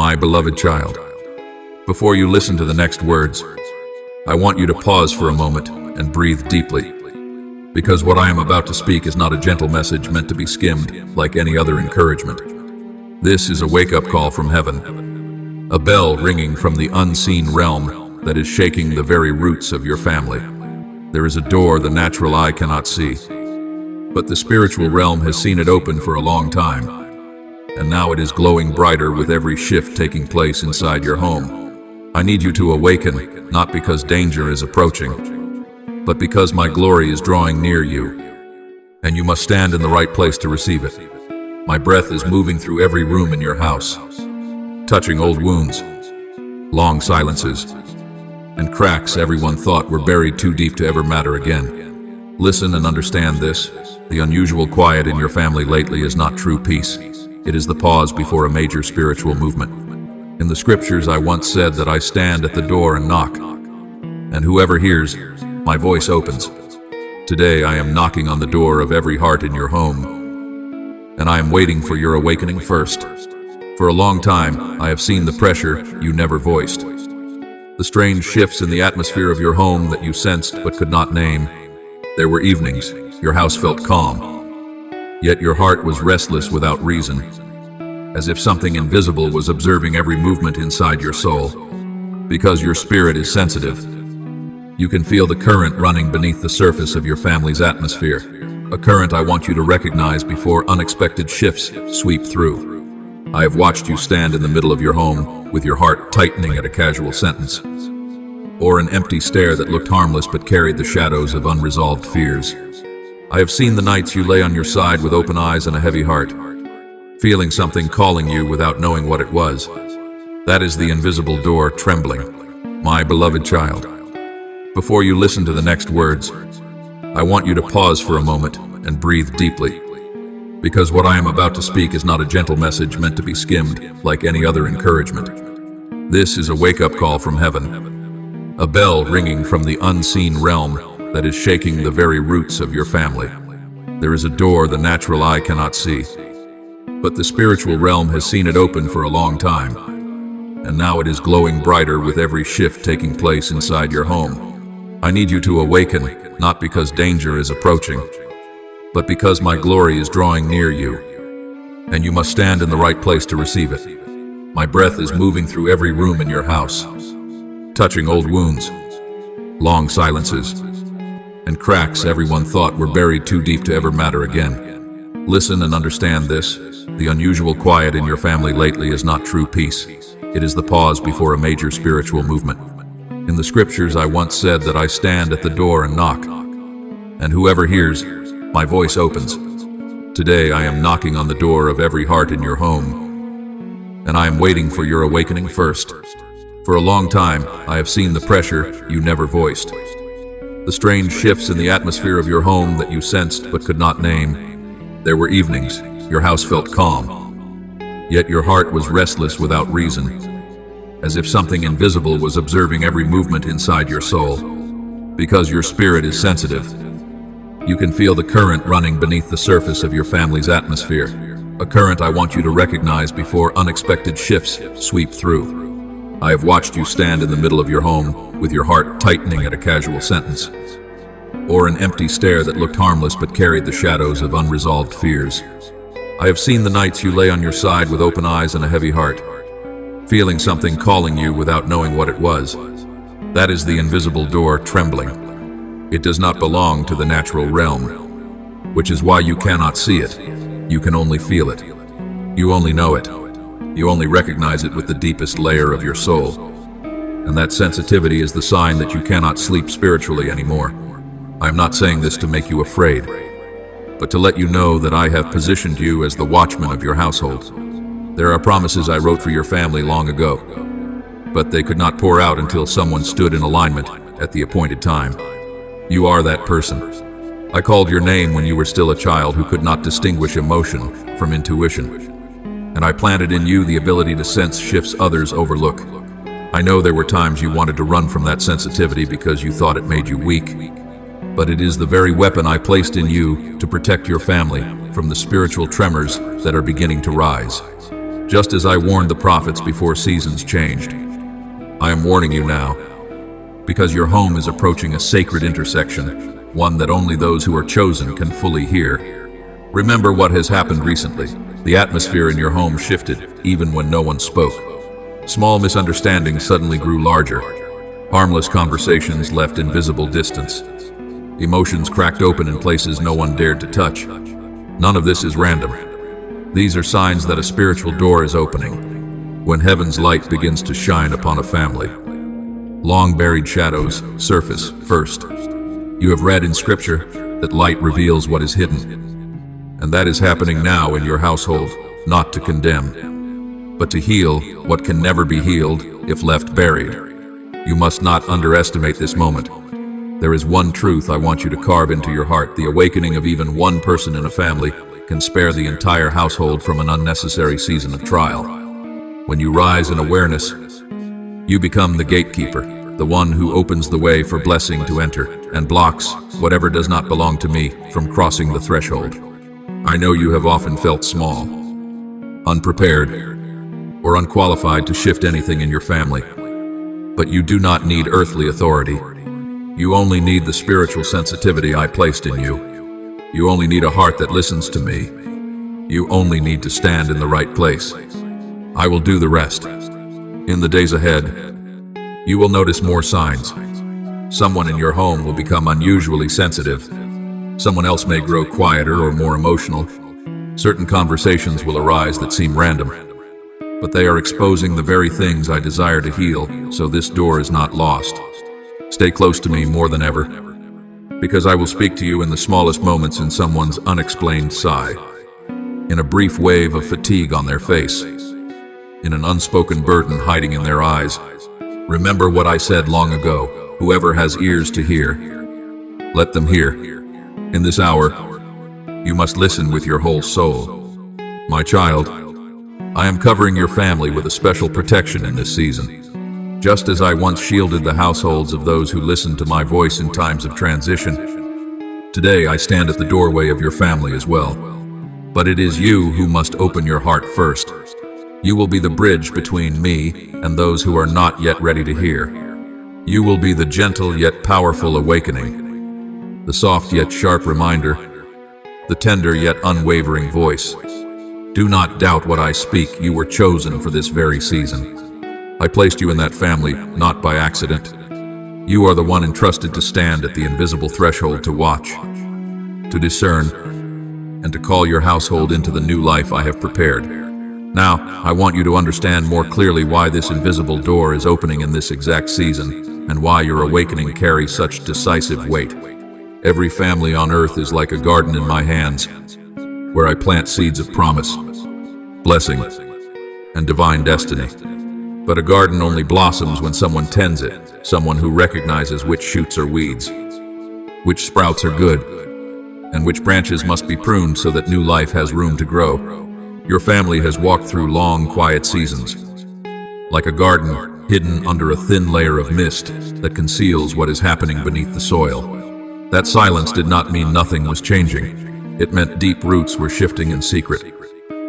My beloved child, before you listen to the next words, I want you to pause for a moment and breathe deeply, because what I am about to speak is not a gentle message meant to be skimmed like any other encouragement. This is a wake-up call from heaven, a bell ringing from the unseen realm that is shaking the very roots of your family. There is a door the natural eye cannot see, but the spiritual realm has seen it open for a long time. And now it is glowing brighter with every shift taking place inside your home. I need you to awaken, not because danger is approaching, but because my glory is drawing near you, and you must stand in the right place to receive it. My breath is moving through every room in your house, touching old wounds, long silences, and cracks everyone thought were buried too deep to ever matter again. Listen and understand this. The unusual quiet in your family lately is not true peace. It is the pause before a major spiritual movement. In the scriptures, I once said that I stand at the door and knock, and whoever hears, my voice opens. Today, I am knocking on the door of every heart in your home, and I am waiting for your awakening first. For a long time, I have seen the pressure you never voiced, the strange shifts in the atmosphere of your home that you sensed but could not name. There were evenings, your house felt calm, yet your heart was restless without reason, as if something invisible was observing every movement inside your soul. Because your spirit is sensitive, you can feel the current running beneath the surface of your family's atmosphere, a current I want you to recognize before unexpected shifts sweep through. I have watched you stand in the middle of your home with your heart tightening at a casual sentence, or an empty stare that looked harmless but carried the shadows of unresolved fears. I have seen the nights you lay on your side with open eyes and a heavy heart, feeling something calling you without knowing what it was. That is the invisible door trembling. My beloved child, before you listen to the next words, I want you to pause for a moment and breathe deeply, because what I am about to speak is not a gentle message meant to be skimmed like any other encouragement. This is a wake-up call from heaven, a bell ringing from the unseen realm that is shaking the very roots of your family. There is a door the natural eye cannot see, but the spiritual realm has seen it open for a long time, and now it is glowing brighter with every shift taking place inside your home. I need you to awaken, not because danger is approaching, but because my glory is drawing near you, and you must stand in the right place to receive it. My breath is moving through every room in your house, touching old wounds, long silences, and cracks everyone thought were buried too deep to ever matter again. Listen and understand this. The unusual quiet in your family lately is not true peace. It is the pause before a major spiritual movement. In the scriptures, I once said that I stand at the door and knock, and whoever hears, my voice opens. Today, I am knocking on the door of every heart in your home, and I am waiting for your awakening first. For a long time, I have seen the pressure you never voiced, the strange shifts in the atmosphere of your home that you sensed but could not name. There were evenings, your house felt calm, yet your heart was restless without reason, as if something invisible was observing every movement inside your soul. Because your spirit is sensitive, you can feel the current running beneath the surface of your family's atmosphere, a current I want you to recognize before unexpected shifts sweep through. I have watched you stand in the middle of your home with your heart tightening at a casual sentence, or an empty stare that looked harmless but carried the shadows of unresolved fears. I have seen the nights you lay on your side with open eyes and a heavy heart, feeling something calling you without knowing what it was. That is the invisible door trembling. It does not belong to the natural realm, which is why you cannot see it. You can only feel it. You only know it. You only recognize it with the deepest layer of your soul. And that sensitivity is the sign that you cannot sleep spiritually anymore. I am not saying this to make you afraid, but to let you know that I have positioned you as the watchman of your household. There are promises I wrote for your family long ago, but they could not pour out until someone stood in alignment at the appointed time. You are that person. I called your name when you were still a child who could not distinguish emotion from intuition. And I planted in you the ability to sense shifts others overlook. I know there were times you wanted to run from that sensitivity because you thought it made you weak, but it is the very weapon I placed in you to protect your family from the spiritual tremors that are beginning to rise. Just as I warned the prophets before seasons changed, I am warning you now, because your home is approaching a sacred intersection, one that only those who are chosen can fully hear. Remember what has happened recently. The atmosphere in your home shifted, even when no one spoke. Small misunderstandings suddenly grew larger. Harmless conversations left invisible distance. Emotions cracked open in places no one dared to touch. None of this is random. These are signs that a spiritual door is opening, when heaven's light begins to shine upon a family. Long buried shadows surface first. You have read in Scripture that light reveals what is hidden. And that is happening now in your household, not to condemn, but to heal what can never be healed if left buried. You must not underestimate this moment. There is one truth I want you to carve into your heart. The awakening of even one person in a family can spare the entire household from an unnecessary season of trial. When you rise in awareness, you become the gatekeeper, the one who opens the way for blessing to enter and blocks whatever does not belong to me from crossing the threshold. I know you have often felt small, unprepared, or unqualified to shift anything in your family. But you do not need earthly authority. You only need the spiritual sensitivity I placed in you. You only need a heart that listens to me. You only need to stand in the right place. I will do the rest. In the days ahead, you will notice more signs. Someone in your home will become unusually sensitive. Someone else may grow quieter or more emotional. Certain conversations will arise that seem random, but they are exposing the very things I desire to heal, so this door is not lost. Stay close to me more than ever, because I will speak to you in the smallest moments, in someone's unexplained sigh, in a brief wave of fatigue on their face, in an unspoken burden hiding in their eyes. Remember what I said long ago: whoever has ears to hear, let them hear. In this hour, you must listen with your whole soul. My child, I am covering your family with a special protection in this season. Just as I once shielded the households of those who listened to my voice in times of transition, today I stand at the doorway of your family as well. But it is you who must open your heart first. You will be the bridge between me and those who are not yet ready to hear. You will be the gentle yet powerful awakening, the soft yet sharp reminder, the tender yet unwavering voice. Do not doubt what I speak. You were chosen for this very season. I placed you in that family, not by accident. You are the one entrusted to stand at the invisible threshold, to watch, to discern, and to call your household into the new life I have prepared. Now, I want you to understand more clearly why this invisible door is opening in this exact season, and why your awakening carries such decisive weight. Every family on earth is like a garden in my hands, where I plant seeds of promise, blessing, and divine destiny. But a garden only blossoms when someone tends it, someone who recognizes which shoots are weeds, which sprouts are good, and which branches must be pruned so that new life has room to grow. Your family has walked through long, quiet seasons, like a garden hidden under a thin layer of mist that conceals what is happening beneath the soil. That silence did not mean nothing was changing. It meant deep roots were shifting in secret.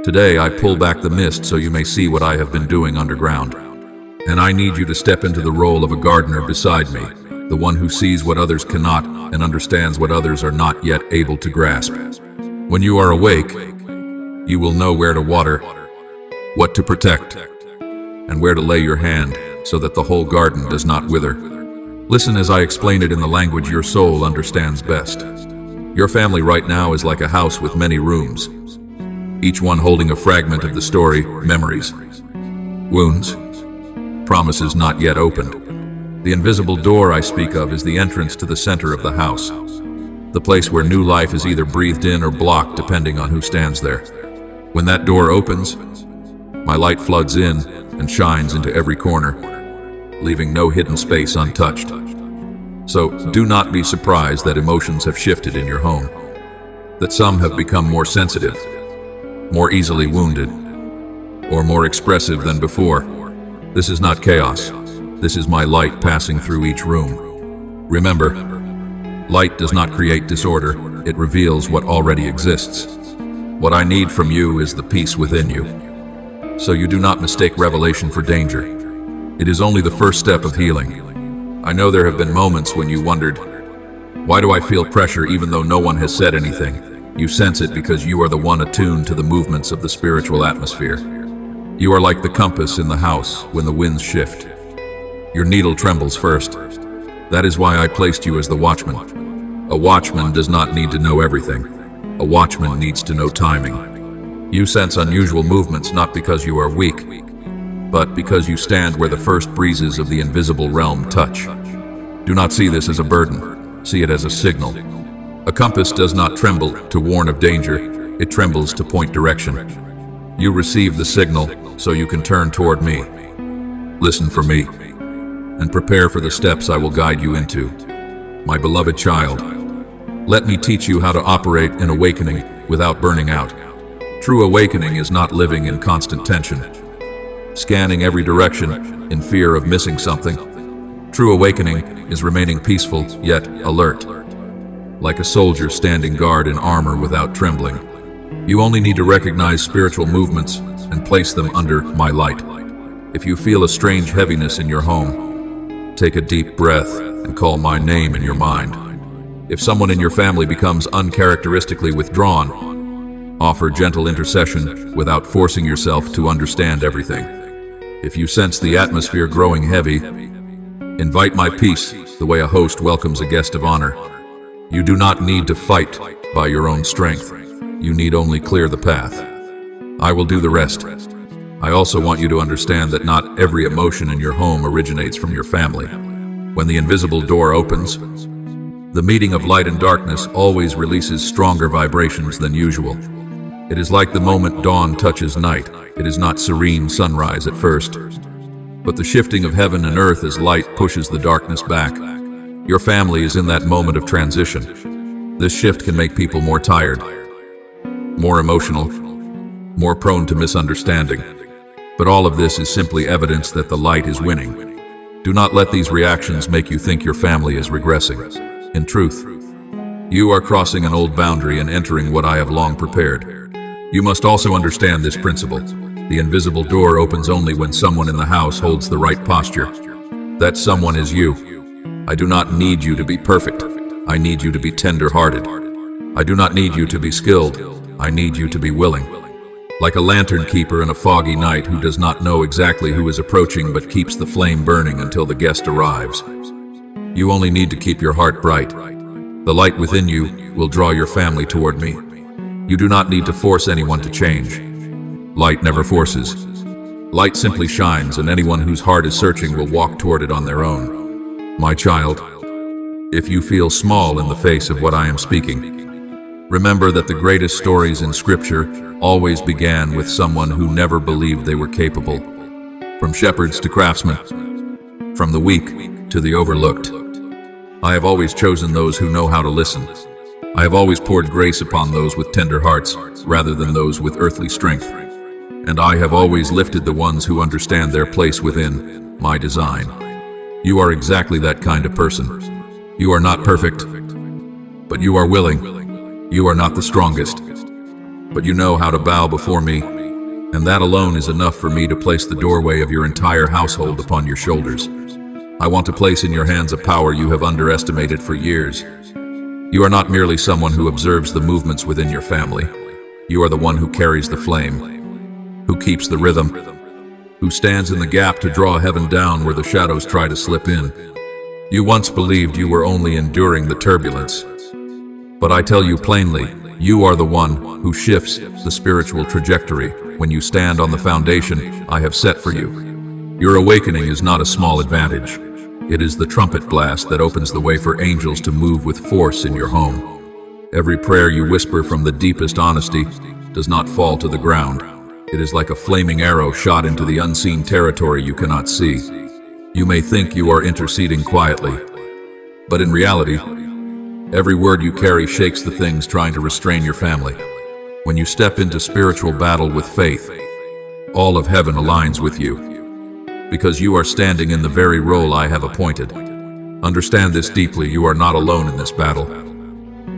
Today I pull back the mist so you may see what I have been doing underground. And I need you to step into the role of a gardener beside me, the one who sees what others cannot and understands what others are not yet able to grasp. When you are awake, you will know where to water, what to protect, and where to lay your hand so that the whole garden does not wither. Listen as I explain it in the language your soul understands best. Your family right now is like a house with many rooms, each one holding a fragment of the story, memories, wounds, promises not yet opened. The invisible door I speak of is the entrance to the center of the house, the place where new life is either breathed in or blocked depending on who stands there. When that door opens, my light floods in and shines into every corner, leaving no hidden space untouched. So do not be surprised that emotions have shifted in your home, that some have become more sensitive, more easily wounded, or more expressive than before. This is not chaos. This is my light passing through each room. Remember, light does not create disorder. It reveals what already exists. What I need from you is the peace within you. so you do not mistake revelation for danger. It is only the first step of healing. I know there have been moments when you wondered, why do I feel pressure even though no one has said anything? You sense it because you are the one attuned to the movements of the spiritual atmosphere. You are like the compass in the house when the winds shift. Your needle trembles first. That is why I placed you as the watchman. A watchman does not need to know everything. A watchman needs to know timing. You sense unusual movements not because you are weak, but because you stand where the first breezes of the invisible realm touch. Do not see this as a burden. See it as a signal. A compass does not tremble to warn of danger. It trembles to point direction. You receive the signal so you can turn toward me. Listen for me and prepare for the steps I will guide you into. My beloved child, let me teach you how to operate in awakening without burning out. True awakening is not living in constant tension, scanning every direction in fear of missing something. True awakening is remaining peaceful yet alert, like a soldier standing guard in armor without trembling. You only need to recognize spiritual movements and place them under my light. If you feel a strange heaviness in your home, take a deep breath and call my name in your mind. If someone in your family becomes uncharacteristically withdrawn, offer gentle intercession without forcing yourself to understand everything. If you sense the atmosphere growing heavy, invite my peace the way a host welcomes a guest of honor. You do not need to fight by your own strength. You need only clear the path. I will do the rest. I also want you to understand that not every emotion in your home originates from your family. When the invisible door opens, the meeting of light and darkness always releases stronger vibrations than usual. It is like the moment dawn touches night. It is not serene sunrise at first, but the shifting of heaven and earth as light pushes the darkness back. Your family is in that moment of transition. This shift can make people more tired, more emotional, more prone to misunderstanding. But all of this is simply evidence that the light is winning. Do not let these reactions make you think your family is regressing. In truth, you are crossing an old boundary and entering what I have long prepared. You must also understand this principle. The invisible door opens only when someone in the house holds the right posture. That someone is you. I do not need you to be perfect. I need you to be tender-hearted. I do not need you to be skilled. I need you to be willing. Like a lantern keeper in a foggy night who does not know exactly who is approaching but keeps the flame burning until the guest arrives. You only need to keep your heart bright. The light within you will draw your family toward me. You do not need to force anyone to change. Light never forces. Light simply shines, and anyone whose heart is searching will walk toward it on their own. My child, if you feel small in the face of what I am speaking, remember that the greatest stories in Scripture always began with someone who never believed they were capable. From shepherds to craftsmen, from the weak to the overlooked, I have always chosen those who know how to listen. I have always poured grace upon those with tender hearts rather than those with earthly strength. And I have always lifted the ones who understand their place within my design. You are exactly that kind of person. You are not perfect, but you are willing. You are not the strongest, but you know how to bow before me, and that alone is enough for me to place the doorway of your entire household upon your shoulders. I want to place in your hands a power you have underestimated for years. You are not merely someone who observes the movements within your family. You are the one who carries the flame, who keeps the rhythm, who stands in the gap to draw heaven down where the shadows try to slip in. You once believed you were only enduring the turbulence, but I tell you plainly, you are the one who shifts the spiritual trajectory when you stand on the foundation I have set for you. Your awakening is not a small advantage. It is the trumpet blast that opens the way for angels to move with force in your home. Every prayer you whisper from the deepest honesty does not fall to the ground. It is like a flaming arrow shot into the unseen territory you cannot see. You may think you are interceding quietly, but in reality, every word you carry shakes the things trying to restrain your family. When you step into spiritual battle with faith, all of heaven aligns with you, because you are standing in the very role I have appointed. Understand this deeply, you are not alone in this battle.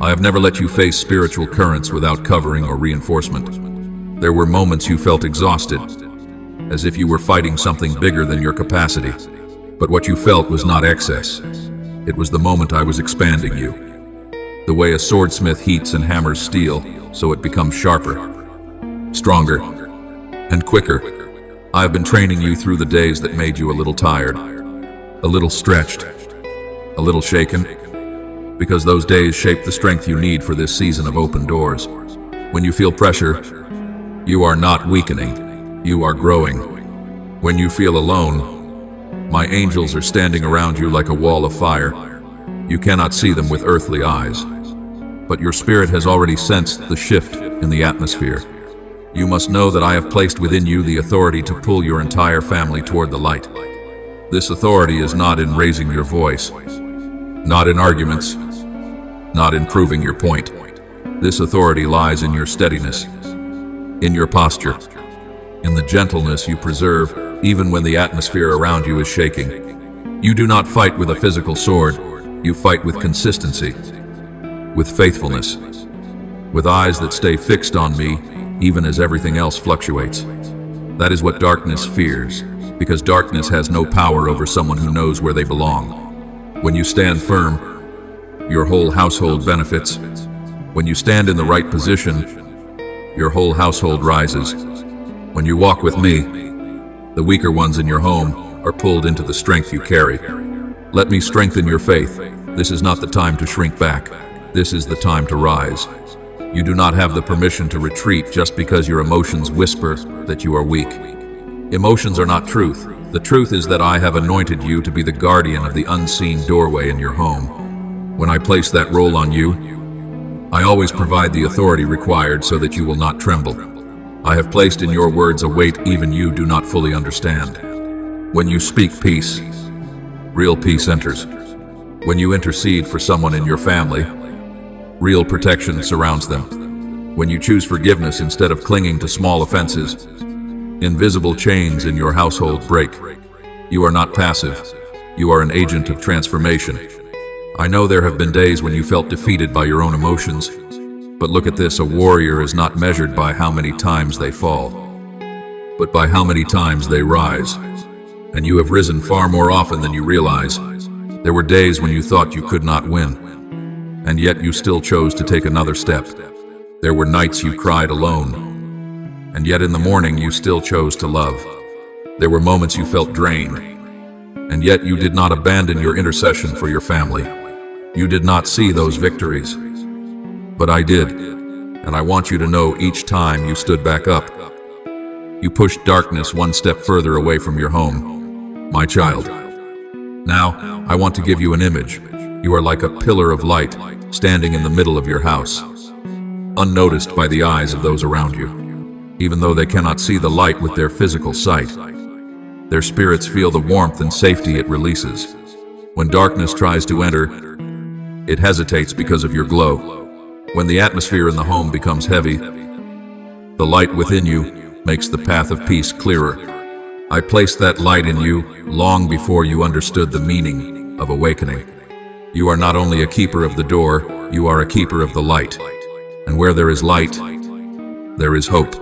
I have never let you face spiritual currents without covering or reinforcement. There were moments you felt exhausted, as if you were fighting something bigger than your capacity. But what you felt was not excess. It was the moment I was expanding you. The way a swordsmith heats and hammers steel, so it becomes sharper, stronger, and quicker. I have been training you through the days that made you a little tired, a little stretched, a little shaken, because those days shape the strength you need for this season of open doors. When you feel pressure, you are not weakening, you are growing. When you feel alone, my angels are standing around you like a wall of fire. You cannot see them with earthly eyes, but your spirit has already sensed the shift in the atmosphere. You must know that I have placed within you the authority to pull your entire family toward the light. This authority is not in raising your voice, not in arguments, not in proving your point. This authority lies in your steadiness, in your posture, in the gentleness you preserve even when the atmosphere around you is shaking. You do not fight with a physical sword, you fight with consistency, with faithfulness, with eyes that stay fixed on me even as everything else fluctuates. That is what darkness fears, because darkness has no power over someone who knows where they belong. When you stand firm, your whole household benefits. When you stand in the right position, your whole household rises. When you walk with me, the weaker ones in your home are pulled into the strength you carry. Let me strengthen your faith. This is not the time to shrink back. This is the time to rise. You do not have the permission to retreat just because your emotions whisper that you are weak. Emotions are not truth. The truth is that I have anointed you to be the guardian of the unseen doorway in your home. When I place that role on you, I always provide the authority required so that you will not tremble. I have placed in your words a weight even you do not fully understand. When you speak peace, real peace enters. When you intercede for someone in your family, real protection surrounds them. When you choose forgiveness instead of clinging to small offenses, invisible chains in your household break. You are not passive. You are an agent of transformation. I know there have been days when you felt defeated by your own emotions, but look at this, a warrior is not measured by how many times they fall, but by how many times they rise. And you have risen far more often than you realize. There were days when you thought you could not win, and yet you still chose to take another step. There were nights you cried alone, and yet in the morning you still chose to love. There were moments you felt drained, and yet you did not abandon your intercession for your family. You did not see those victories, but I did, and I want you to know each time you stood back up, you pushed darkness one step further away from your home, my child. Now, I want to give you an image. You are like a pillar of light standing in the middle of your house, unnoticed by the eyes of those around you. Even though they cannot see the light with their physical sight, their spirits feel the warmth and safety it releases. When darkness tries to enter, it hesitates because of your glow. When the atmosphere in the home becomes heavy, the light within you makes the path of peace clearer. I placed that light in you long before you understood the meaning of awakening. You are not only a keeper of the door, you are a keeper of the light. And where there is light, there is hope.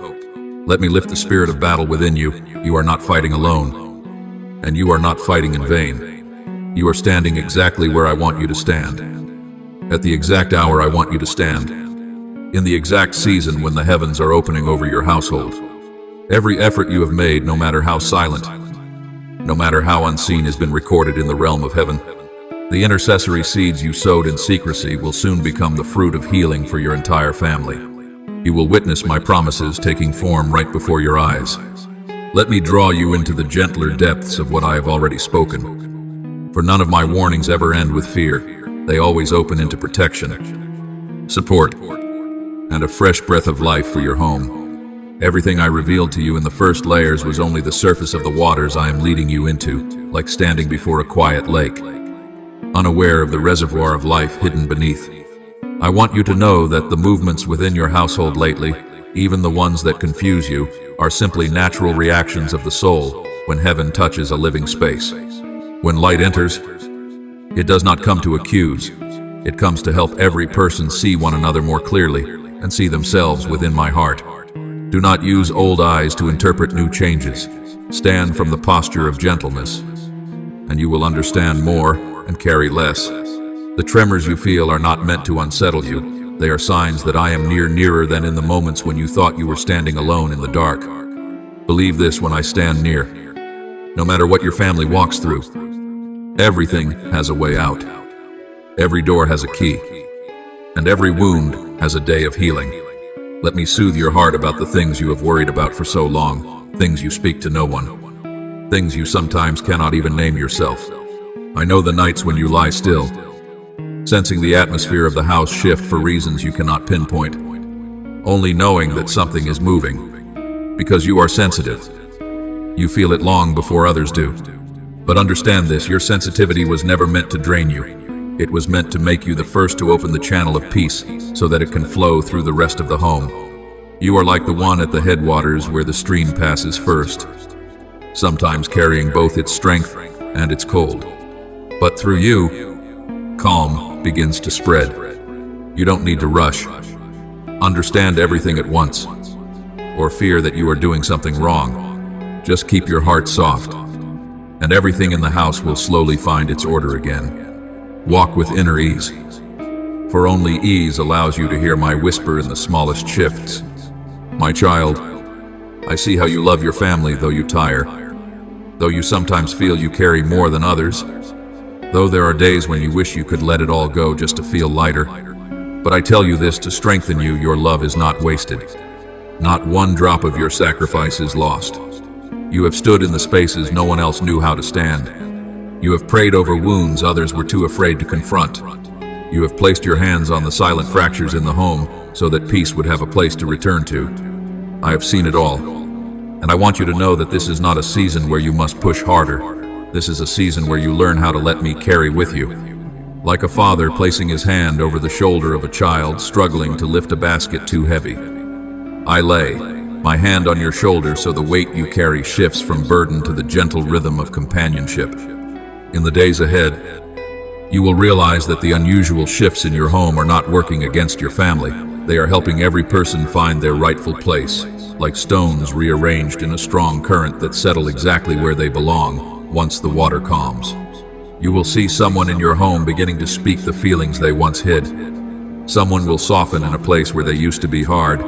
Let me lift the spirit of battle within you. You are not fighting alone, and you are not fighting in vain. You are standing exactly where I want you to stand, at the exact hour I want you to stand, in the exact season when the heavens are opening over your household. Every effort you have made, no matter how silent, no matter how unseen, has been recorded in the realm of heaven. The intercessory seeds you sowed in secrecy will soon become the fruit of healing for your entire family. You will witness my promises taking form right before your eyes. Let me draw you into the gentler depths of what I have already spoken. For none of my warnings ever end with fear. They always open into protection, support, and a fresh breath of life for your home. Everything I revealed to you in the first layers was only the surface of the waters I am leading you into, like standing before a quiet lake, unaware of the reservoir of life hidden beneath. I want you to know that the movements within your household lately, even the ones that confuse you, are simply natural reactions of the soul when heaven touches a living space. When light enters, it does not come to accuse. It comes to help every person see one another more clearly and see themselves within my heart. Do not use old eyes to interpret new changes. Stand from the posture of gentleness, and you will understand more and carry less. The tremors you feel are not meant to unsettle you. They are signs that I am nearer than in the moments when you thought you were standing alone in the dark. Believe this when I stand near. No matter what your family walks through, everything has a way out. Every door has a key, and every wound has a day of healing. Let me soothe your heart about the things you have worried about for so long, things you speak to no one, things you sometimes cannot even name yourself. I know the nights when you lie still, sensing the atmosphere of the house shift for reasons you cannot pinpoint, only knowing that something is moving, because you are sensitive. You feel it long before others do. But understand this, your sensitivity was never meant to drain you. It was meant to make you the first to open the channel of peace so that it can flow through the rest of the home. You are like the one at the headwaters where the stream passes first, sometimes carrying both its strength and its cold. But through you, calm begins to spread. You don't need to rush. Understand everything at once, or fear that you are doing something wrong. Just keep your heart soft, and everything in the house will slowly find its order again. Walk with inner ease, for only ease allows you to hear my whisper in the smallest shifts. My child, I see how you love your family, though you tire, though you sometimes feel you carry more than others, though there are days when you wish you could let it all go just to feel lighter. But I tell you this to strengthen you, your love is not wasted. Not one drop of your sacrifice is lost. You have stood in the spaces no one else knew how to stand. You have prayed over wounds others were too afraid to confront. You have placed your hands on the silent fractures in the home so that peace would have a place to return to. I have seen it all, and I want you to know that this is not a season where you must push harder. This is a season where you learn how to let me carry with you. Like a father placing his hand over the shoulder of a child struggling to lift a basket too heavy. I lay my hand on your shoulder so the weight you carry shifts from burden to the gentle rhythm of companionship. In the days ahead, you will realize that the unusual shifts in your home are not working against your family. They are helping every person find their rightful place, like stones rearranged in a strong current that settle exactly where they belong once the water calms. You will see someone in your home beginning to speak the feelings they once hid. Someone will soften in a place where they used to be hard.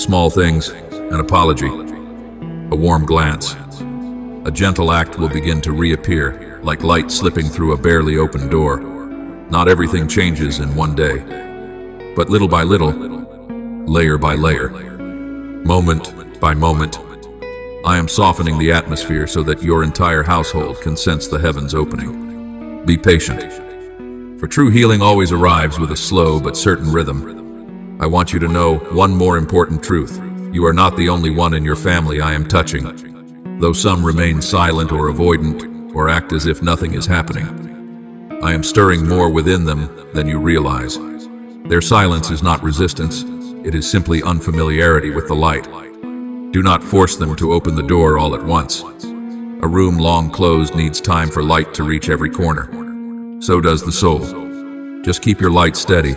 Small things, an apology, a warm glance, a gentle act will begin to reappear, like light slipping through a barely opened door. Not everything changes in one day, but little by little, layer by layer, moment by moment, I am softening the atmosphere so that your entire household can sense the heavens opening. Be patient, for true healing always arrives with a slow but certain rhythm. I want you to know one more important truth. You are not the only one in your family I am touching. Though some remain silent or avoidant, or act as if nothing is happening, I am stirring more within them than you realize. Their silence is not resistance, it is simply unfamiliarity with the light. Do not force them to open the door all at once. A room long closed needs time for light to reach every corner. So does the soul. Just keep your light steady,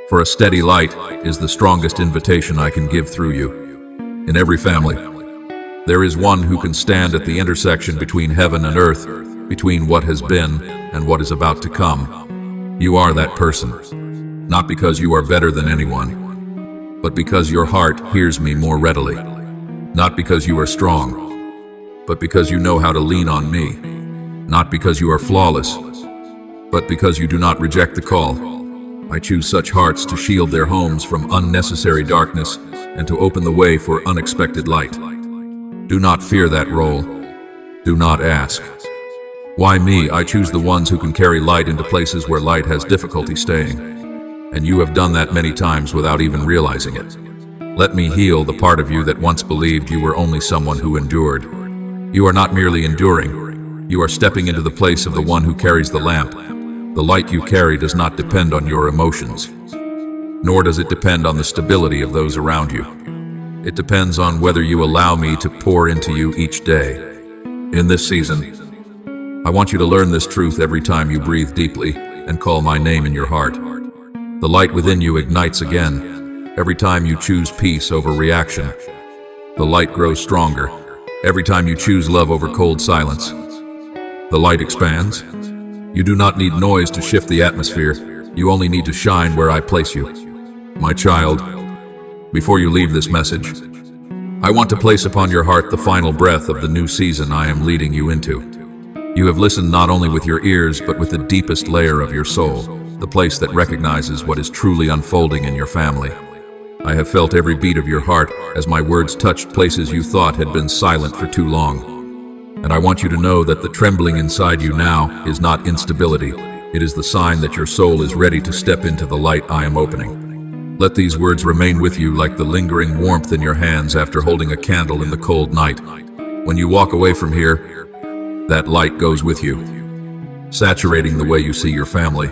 for a steady light is the strongest invitation I can give through you. In every family, there is one who can stand at the intersection between heaven and earth, between what has been and what is about to come. You are that person, not because you are better than anyone, but because your heart hears me more readily. Not because you are strong, but because you know how to lean on me. Not because you are flawless, but because you do not reject the call. I choose such hearts to shield their homes from unnecessary darkness and to open the way for unexpected light. Do not fear that role. Do not ask, why me? I choose the ones who can carry light into places where light has difficulty staying. And you have done that many times without even realizing it. Let me heal the part of you that once believed you were only someone who endured. You are not merely enduring. You are stepping into the place of the one who carries the lamp. The light you carry does not depend on your emotions, nor does it depend on the stability of those around you. It depends on whether you allow me to pour into you each day. In this season, I want you to learn this truth every time you breathe deeply and call my name in your heart. The light within you ignites again, Every time you choose peace over reaction, the light grows stronger. Every time you choose love over cold silence, the light expands. You do not need noise to shift the atmosphere. You only need to shine where I place you. My child, before you leave this message, I want to place upon your heart the final breath of the new season I am leading you into. You have listened not only with your ears, but with the deepest layer of your soul, the place that recognizes what is truly unfolding in your family. I have felt every beat of your heart as my words touched places you thought had been silent for too long. And I want you to know that the trembling inside you now is not instability. It is the sign that your soul is ready to step into the light I am opening. Let these words remain with you like the lingering warmth in your hands after holding a candle in the cold night. When you walk away from here, that light goes with you, saturating the way you see your family,